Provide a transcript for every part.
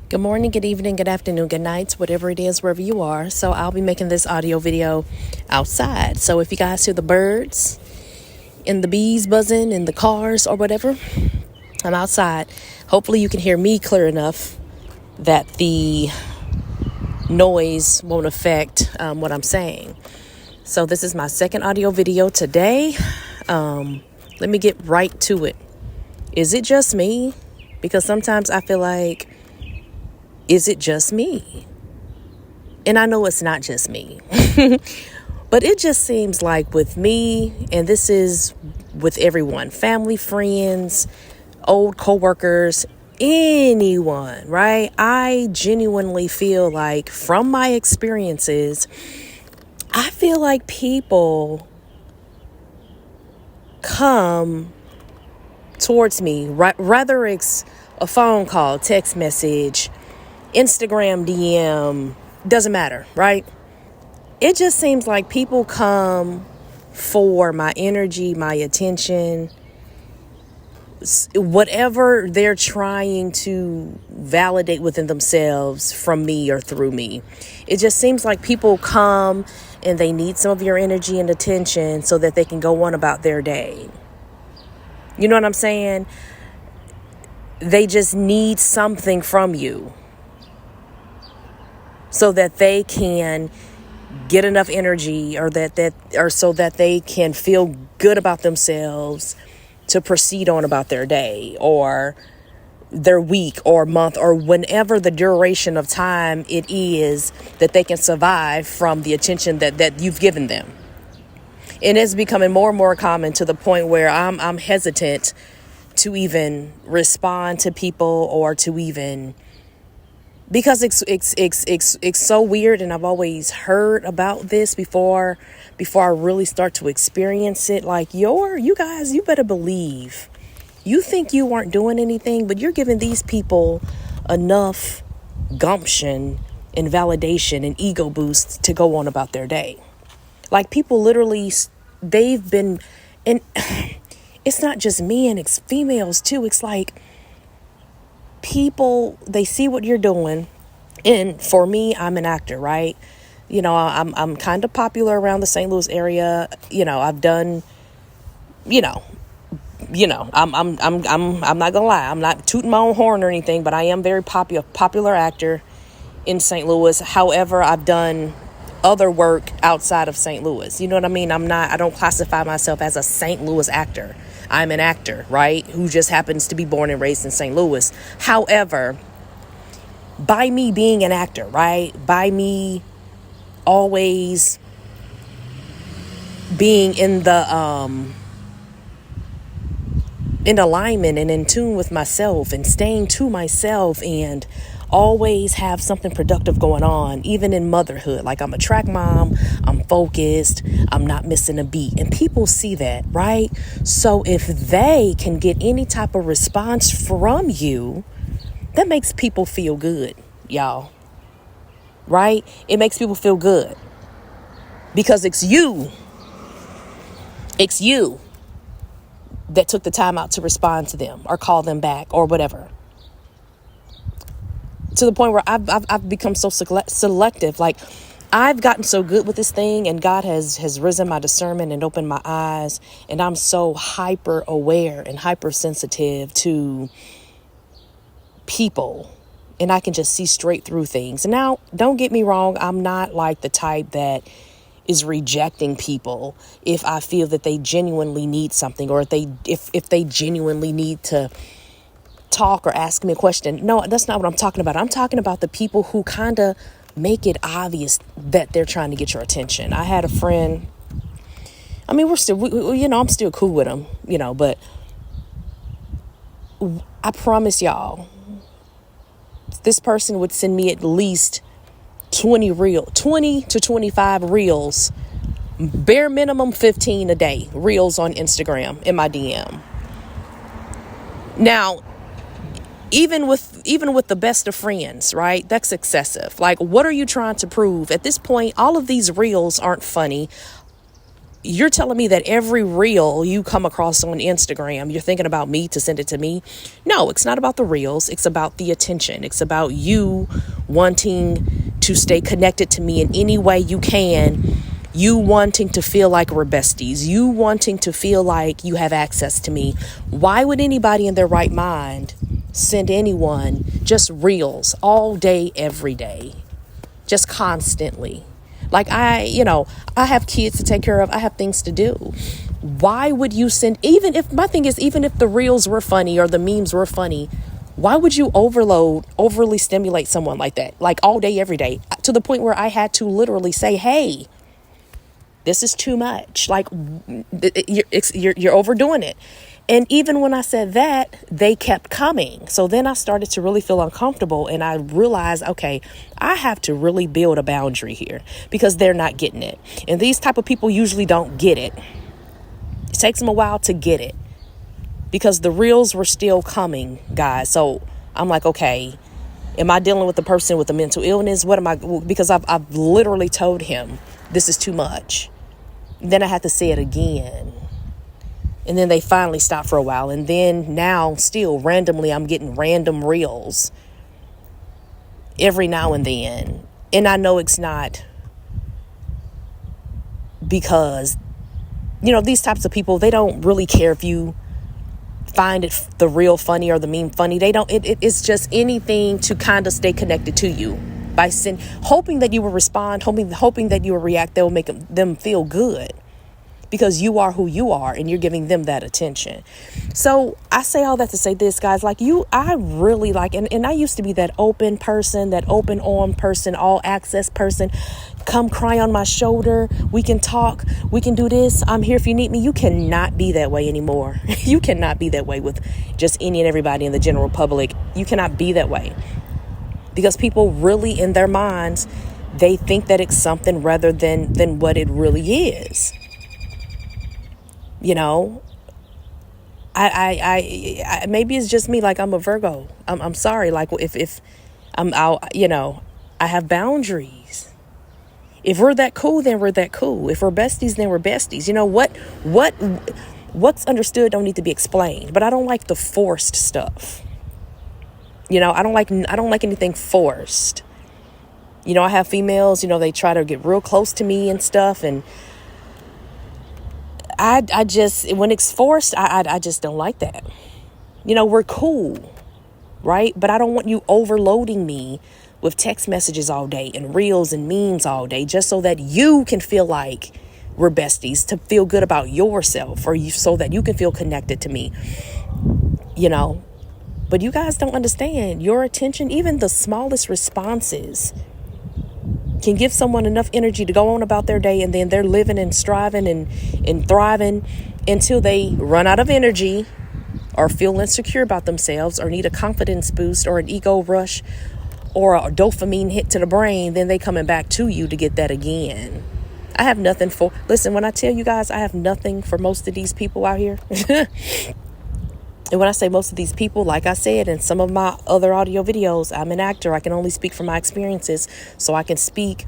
Good morning, good evening, good afternoon, good night, whatever it is, wherever you are. So I'll be making this audio video outside. So if you guys hear the birds and the bees buzzing in the cars or whatever, I'm outside. Hopefully you can hear me clear enough that the noise won't affect what I'm saying. So this is my second audio video today. Let me get right to it. Is it just me? Because sometimes I feel like, is it just me? And I know it's not just me. But it just seems like with me, and this is with everyone, family, friends, old coworkers, anyone, right? I genuinely feel like from my experiences, I feel like people come towards me, rather it's a phone call, text message, Instagram DM, doesn't matter, right? It just seems like people come for my energy, my attention, whatever they're trying to validate within themselves from me or through me. It just seems like people come and they need some of your energy and attention so that they can go on about their day. You know what I'm saying? They just need something from you so that they can get enough energy or so that they can feel good about themselves to proceed on about their day or their week or month or whenever the duration of time it is that they can survive from the attention that you've given them. And it's becoming more and more common to the point where I'm hesitant to even respond to people or to even, because it's so weird, and I've always heard about this before I really start to experience it. Like you guys, you better believe, you think you weren't doing anything, but you're giving these people enough gumption and validation and ego boost to go on about their day. Like people literally, they've been, and it's not just men, it's females too. It's like people, they see what you're doing. And for me, I'm an actor, right? You know, I'm kind of popular around the St. Louis area. You know, I've done, I'm not gonna lie, I'm not tooting my own horn or anything, but I am very popular actor in St. Louis. However, I've done other work outside of St. Louis. You know what I mean? I don't classify myself as a St. Louis actor. I'm an actor, right? Who just happens to be born and raised in St. Louis. However, by me being an actor, right? By me always being in alignment and in tune with myself and staying to myself and always have something productive going on, even in motherhood. Like I'm a track mom, I'm focused, I'm not missing a beat. And people see that, right? So if they can get any type of response from you, that makes people feel good, y'all. Right? It makes people feel good because it's you that took the time out to respond to them or call them back or whatever. To the point where I've become so selective. Like I've gotten so good with this thing, and God has risen my discernment and opened my eyes, and I'm so hyper aware and hypersensitive to people, and I can just see straight through things. And now, don't get me wrong, I'm not like the type that is rejecting people if I feel that they genuinely need something, or if they genuinely need to talk or ask me a question. No, that's not what I'm talking about. I'm talking about the people who kind of make it obvious that they're trying to get your attention. I had a friend, I mean, I'm still cool with him, but I promise y'all, this person would send me at least 20 to 25 reels, bare minimum 15 a day, reels on Instagram in my DM. Now, even with the best of friends, right? That's excessive. Like, what are you trying to prove? At this point, all of these reels aren't funny. you're telling me that every reel you come across on Instagram, you're thinking about me to send it to me? No, it's not about the reels. It's about the attention. It's about you wanting to stay connected to me in any way you can. You wanting to feel like we're besties. You wanting to feel like you have access to me. Why would anybody in their right mind send anyone just reels all day, every day, just constantly? Like I have kids to take care of. I have things to do. Why would you send, even if the reels were funny or the memes were funny, why would you overly stimulate someone like that? Like all day, every day, to the point where I had to literally say, hey, this is too much. Like you're overdoing it. And even when I said that, they kept coming. So then I started to really feel uncomfortable, and I realized, okay, I have to really build a boundary here because they're not getting it. And these type of people usually don't get it. It takes them a while to get it because the reels were still coming, guys. So I'm like, okay, am I dealing with the person with a mental illness? What am I? Because I've literally told him this is too much. Then I had to say it again. And then they finally stopped for a while. And then now still randomly, I'm getting random reels every now and then. And I know it's not because, these types of people, they don't really care if you find it the real funny or the meme funny. They don't, it's just anything to kind of stay connected to you by hoping that you will respond, hoping that you will react. That will make them feel good. Because you are who you are and you're giving them that attention. So I say all that to say this, guys, I really like, and I used to be that open person, that open arm person, all access person. Come cry on my shoulder. We can talk. We can do this. I'm here if you need me. You cannot be that way anymore. You cannot be that way with just any and everybody in the general public. You cannot be that way because people really in their minds, they think that it's something rather than what it really is. I maybe it's just me. Like I'm a Virgo. I'm sorry. Like if I'm out, I have boundaries. If we're that cool, then we're that cool. If we're besties, then we're besties. What's understood don't need to be explained. But I don't like the forced stuff. I don't like anything forced. I have females. They try to get real close to me and stuff, and I just, when it's forced, I just don't like that. We're cool, right? But I don't want you overloading me with text messages all day and reels and memes all day just so that you can feel like we're besties, to feel good about yourself, or so that you can feel connected to me, But you guys don't understand. Your attention, even the smallest responses, can give someone enough energy to go on about their day, and then they're living and striving and thriving until they run out of energy or feel insecure about themselves or need a confidence boost or an ego rush or a dopamine hit to the brain. Then they coming back to you to get that again. I have nothing listen, when I tell you guys, I have nothing for most of these people out here. And when I say most of these people, like I said in some of my other audio videos, I'm an actor. I can only speak from my experiences. So I can speak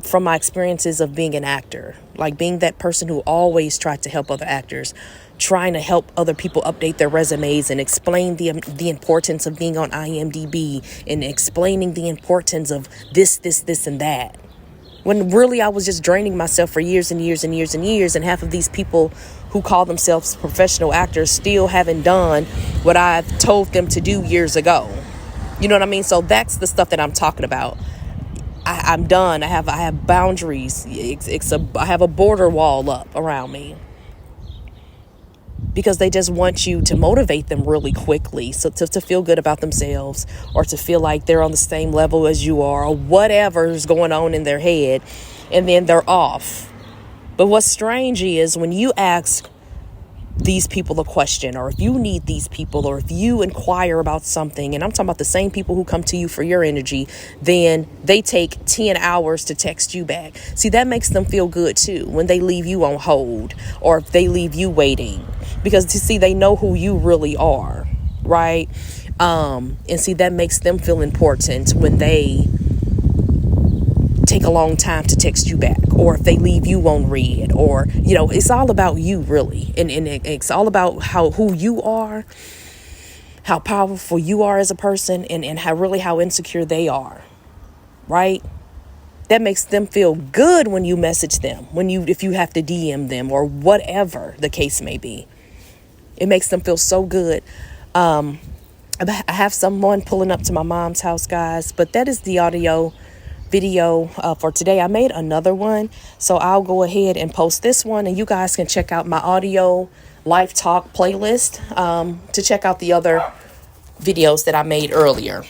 from my experiences of being an actor, like being that person who always tried to help other actors, trying to help other people update their resumes and explain the importance of being on IMDb and explaining the importance of this, and that. When really I was just draining myself for years and years and years and years. And half of these people who call themselves professional actors still haven't done what I've told them to do years ago. You know what I mean? So that's the stuff that I'm talking about. I'm done. I have boundaries. I have a border wall up around me. Because they just want you to motivate them really quickly, so to feel good about themselves, or to feel like they're on the same level as you are, or whatever's going on in their head, and then they're off. But what's strange is when you ask these people a question, or if you need these people, or if you inquire about something, and I'm talking about the same people who come to you for your energy, then they take 10 hours to text you back. See, that makes them feel good too when they leave you on hold, or if they leave you waiting, because you see, they know who you really are, right? And see, that makes them feel important when they take take a long time to text you back, or if they leave you on read, or, you know, it's all about you really. And it's all about who you are, how powerful you are as a person, and how insecure they are, right? That makes them feel good when you message them, if you have to DM them or whatever the case may be. It makes them feel so good. I have someone pulling up to my mom's house, guys, but that is the video for today. I made another one, so I'll go ahead and post this one, and you guys can check out my audio life talk playlist to check out the other videos that I made earlier.